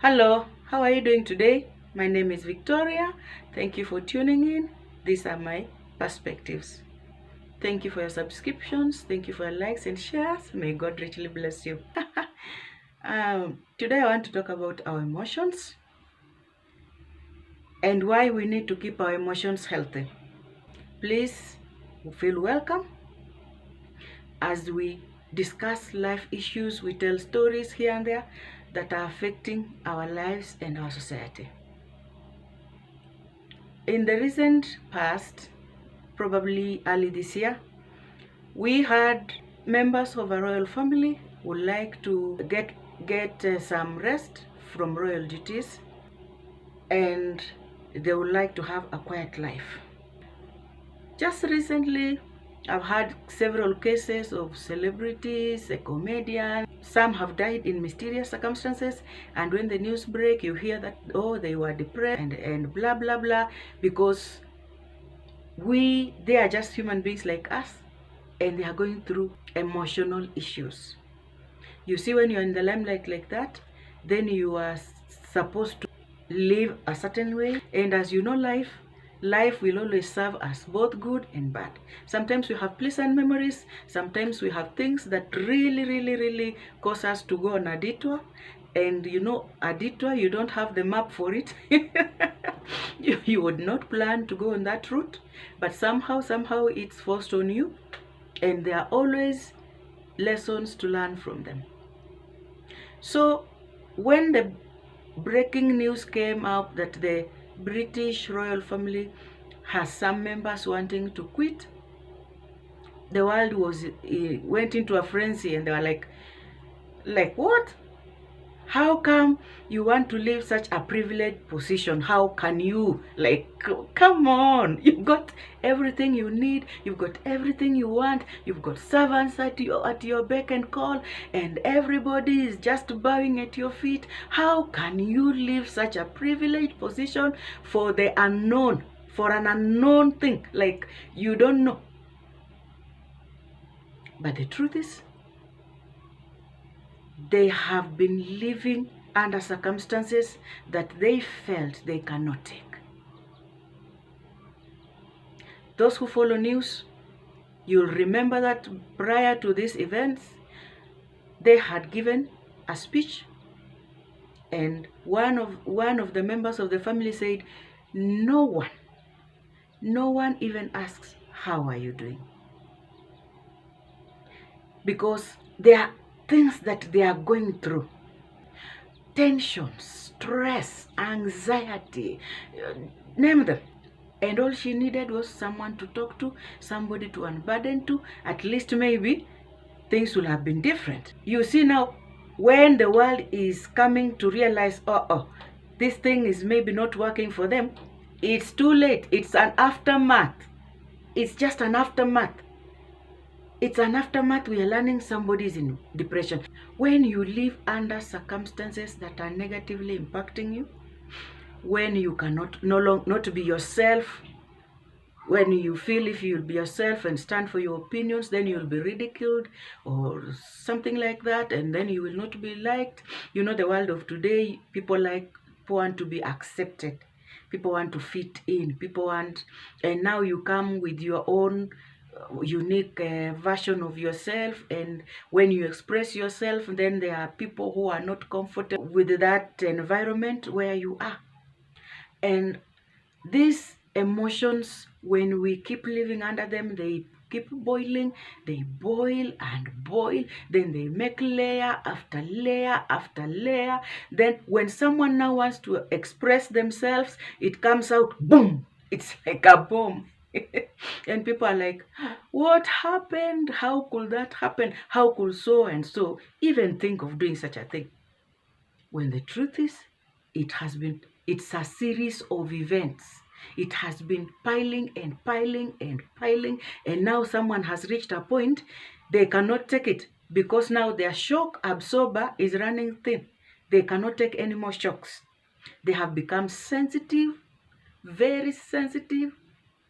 Hello, how are you doing today? My name is Victoria. Thank you for tuning in. These are my perspectives. Thank you for your subscriptions. Thank you for your likes and shares. May God richly bless you. Today I want to talk about our emotions and why we need to keep our emotions healthy. Please feel welcome as we discuss life issues. We tell stories here and there that are affecting our lives and our society. In the recent past, probably early this year, we had members of a royal family who like to get some rest from royal duties, and they would like to have a quiet life. Just recently, I've had several cases of celebrities, a comedian. Some have died in mysterious circumstances, and when the news break, you hear that, oh, they were depressed and blah, blah, blah, because they are just human beings like us, and they are going through emotional issues. You see, when you're in the limelight like that, then you are supposed to live a certain way, and as you know, life will always serve us both good and bad. Sometimes we have pleasant memories, sometimes we have things that really cause us to go on a detour. And you know, a detour, you don't have the map for it. You would not plan to go on that route, but somehow it's forced on you, and there are always lessons to learn from them. So when the breaking news came out that the British royal family has some members wanting to quit, the world went into a frenzy, and they were like what? How come you want to leave such a privileged position? How can you? Come on. You've got everything you need. You've got everything you want. You've got servants at your beck and call, and everybody is just bowing at your feet. How can you leave such a privileged position for the unknown, for an unknown thing? Like, you don't know. But the truth is, they have been living under circumstances that they felt they cannot take. Those who follow news, you'll remember that prior to these events, they had given a speech, and one of the members of the family said, no one even asks, how are you doing? Because there are things that they are going through. Tension, stress, anxiety, name them. And all she needed was someone to talk to, somebody to unburden to. At least maybe things will have been different. You see now, when the world is coming to realize, this thing is maybe not working for them, it's too late. It's an aftermath. It's just an aftermath. It's an aftermath. We are learning somebody is in depression. When you live under circumstances that are negatively impacting you, when you cannot not be yourself, when you feel if you'll be yourself and stand for your opinions, then you'll be ridiculed or something like that, and then you will not be liked. You know, the world of today, people want to be accepted. People want to fit in. And now you come with your own unique version of yourself, and when you express yourself, then there are people who are not comfortable with that environment where you are. And these emotions, when we keep living under them, they keep boiling. They boil and boil, then they make layer after layer after layer. Then when someone now wants to express themselves, it comes out, boom, it's like a bomb. And people are like, what happened? How could that happen? How could so and so even think of doing such a thing? When the truth is, it's a series of events. It has been piling and piling and piling, and now someone has reached a point they cannot take it, because now their shock absorber is running thin. They cannot take any more shocks. They have become sensitive, very sensitive,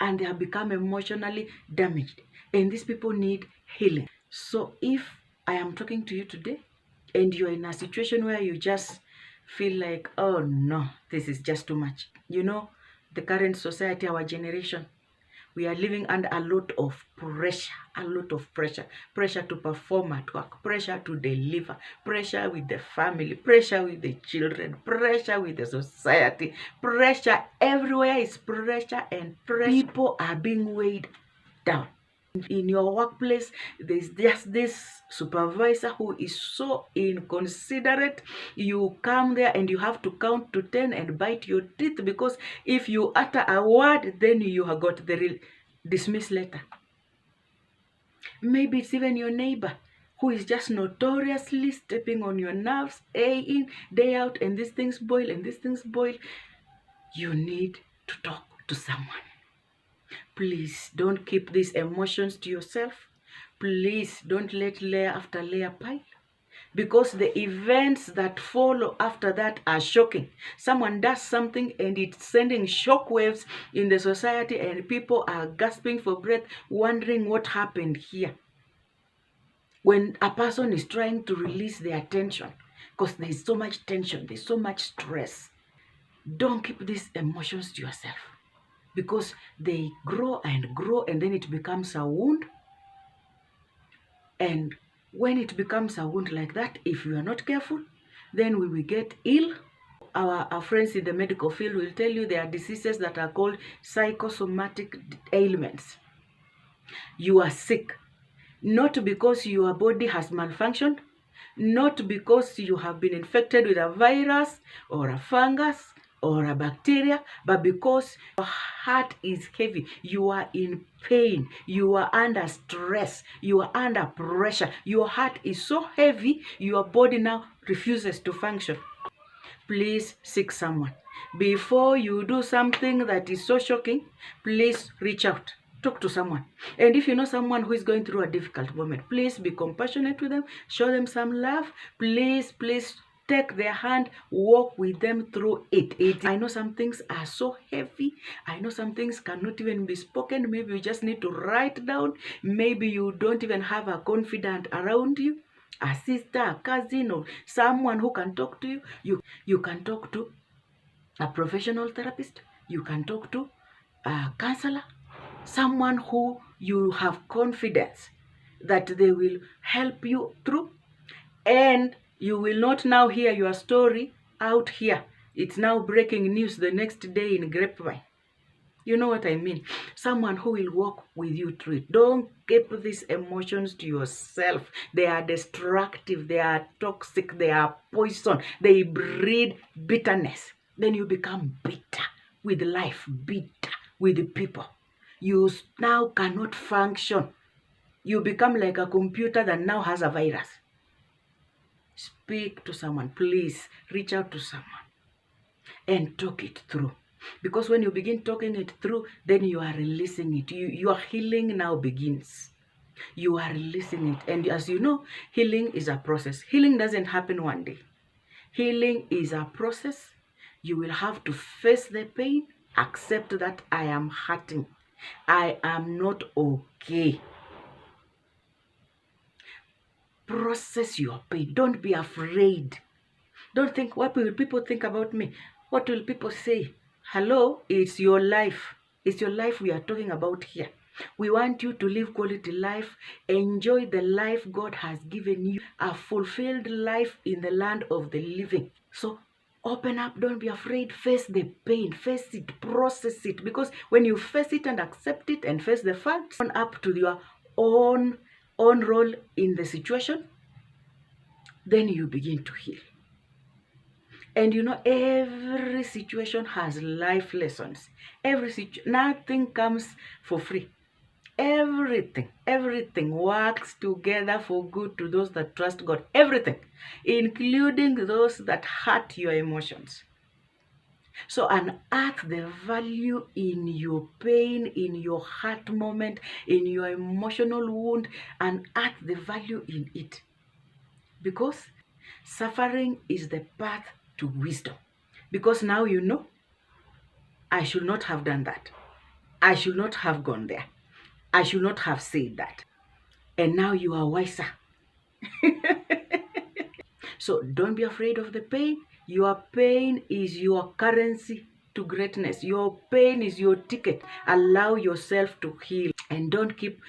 and they have become emotionally damaged. And these people need healing. So if I am talking to you today and you're in a situation where you just feel like, oh no, this is just too much. You know, the current society, our generation, we are living under a lot of pressure, pressure to perform at work, pressure to deliver, pressure with the family, pressure with the children, pressure with the society, pressure everywhere is pressure, and pressure. People are being weighed down. In your workplace, there's just this supervisor who is so inconsiderate. You come there and you have to count to 10 and bite your teeth, because if you utter a word, then you have got the dismiss letter. Maybe it's even your neighbor who is just notoriously stepping on your nerves day in, day out, and these things boil and these things boil. You need to talk to someone. Please don't keep these emotions to yourself. Please don't let layer after layer pile, because the events that follow after that are shocking. Someone does something and it's sending shockwaves in the society, and people are gasping for breath, wondering what happened here. When a person is trying to release their tension, because there's so much tension, there's so much stress, don't keep these emotions to yourself, because they grow, and then it becomes a wound. And when it becomes a wound like that, if you are not careful, then we will get ill. Our friends in the medical field will tell you there are diseases that are called psychosomatic ailments. You are sick, not because your body has malfunctioned, not because you have been infected with a virus or a fungus or a bacteria, but because your heart is heavy, you are in pain, you are under stress, you are under pressure, your heart is so heavy, your body now refuses to function. Please seek someone. Before you do something that is so shocking, please reach out. Talk to someone. And if you know someone who is going through a difficult moment, please be compassionate with them. Show them some love. Please take their hand, walk with them through it. I know some things are so heavy. I know some things cannot even be spoken. Maybe you just need to write down. Maybe you don't even have a confidant around you, a sister, a cousin, or someone who can talk to you. You can talk to a professional therapist. You can talk to a counselor, someone who you have confidence that they will help you through. And you will not now hear your story out here. It's now breaking news the next day in Grapevine. You know what I mean? Someone who will walk with you through it. Don't keep these emotions to yourself. They are destructive. They are toxic. They are poison. They breed bitterness. Then you become bitter with life, bitter with people. You now cannot function. You become like a computer that now has a virus. Speak to someone. Please reach out to someone and talk it through. Because when you begin talking it through, then you are releasing it. Your healing now begins. You are releasing it. And as you know, healing is a process. Healing doesn't happen one day. Healing is a process. You will have to face the pain, accept that I am hurting. I am not okay. Process your pain. Don't be afraid. Don't think, what will people think about me? What will people say? Hello, it's your life. It's your life we are talking about here. We want you to live quality life. Enjoy the life God has given you. A fulfilled life in the land of the living. So open up. Don't be afraid. Face the pain. Face it. Process it. Because when you face it and accept it and face the facts, own up to your own role in the situation, then you begin to heal. And you know, every situation has life lessons. Nothing comes for free. Everything works together for good to those that trust God. Everything, including those that hurt your emotions. So unearth the value in your pain, in your heart moment, in your emotional wound, unearth the value in it. Because suffering is the path to wisdom. Because now you know, I should not have done that. I should not have gone there. I should not have said that. And now you are wiser. So don't be afraid of the pain. Your pain is your currency to greatness. Your pain is your ticket. Allow yourself to heal and don't keep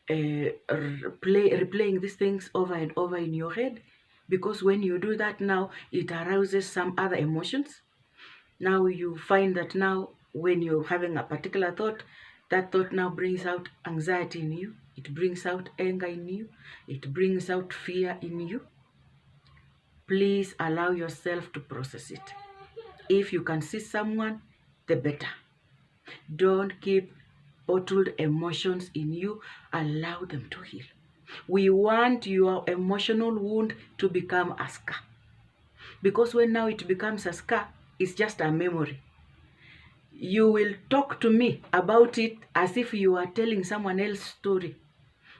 replaying these things over and over in your head, because when you do that, now it arouses some other emotions. Now you find that now when you're having a particular thought, that thought now brings out anxiety in you, it brings out anger in you, it brings out fear in you. Please allow yourself to process it. If you can see someone, the better. Don't keep bottled emotions in you. Allow them to heal. We want your emotional wound to become a scar. Because when now it becomes a scar, it's just a memory. You will talk to me about it as if you are telling someone else's story.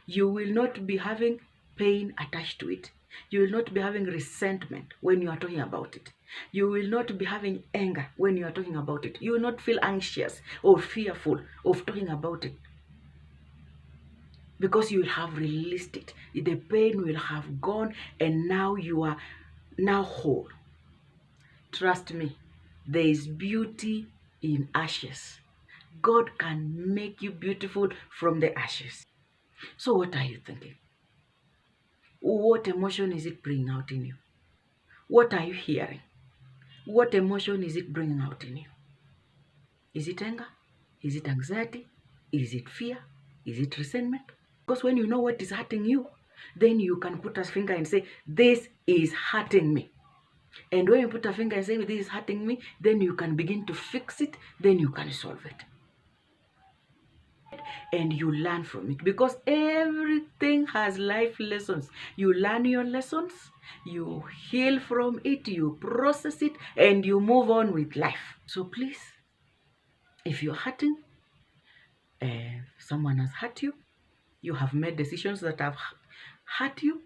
You will not be having pain attached to it. You will not be having resentment when you are talking about it. You will not be having anger when you are talking about it. You will not feel anxious or fearful of talking about it, because you will have released it. The pain will have gone, and now you are now whole. Trust me, there is beauty in ashes. God can make you beautiful from the ashes. So what are you thinking? What emotion is it bringing out in you? What are you hearing? What emotion is it bringing out in you? Is it anger? Is it anxiety? Is it fear? Is it resentment? Because when you know what is hurting you, then you can put a finger and say, this is hurting me. And when you put a finger and say, this is hurting me, then you can begin to fix it, then you can solve it. And you learn from it, because everything has life lessons. You learn your lessons, you heal from it, you process it, and you move on with life. So please, if you're hurting, someone has hurt you, you have made decisions that have hurt you,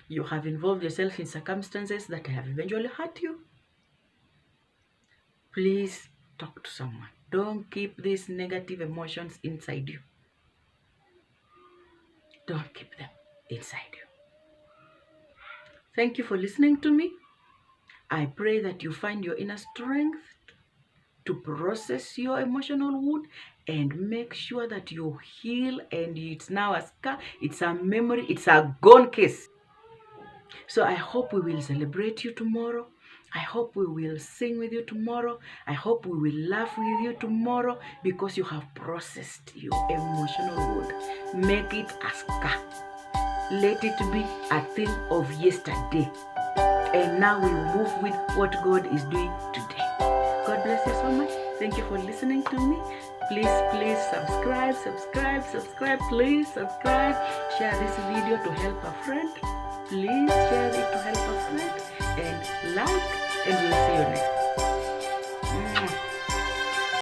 you have involved yourself in circumstances that have eventually hurt you, please talk to someone. Don't keep these negative emotions inside you. Don't keep them inside you. Thank you for listening to me. I pray that you find your inner strength to process your emotional wound and make sure that you heal, and it's now a scar, it's a memory, it's a gone case. So I hope we will celebrate you tomorrow. I hope we will sing with you tomorrow. I hope we will laugh with you tomorrow, because you have processed your emotional wound. Make it a scar. Let it be a thing of yesterday. And now we move with what God is doing today. God bless you so much. Thank you for listening to me. Please subscribe. Please subscribe. Share this video to help a friend. Please share it to help a friend. And like, and we'll see you next time.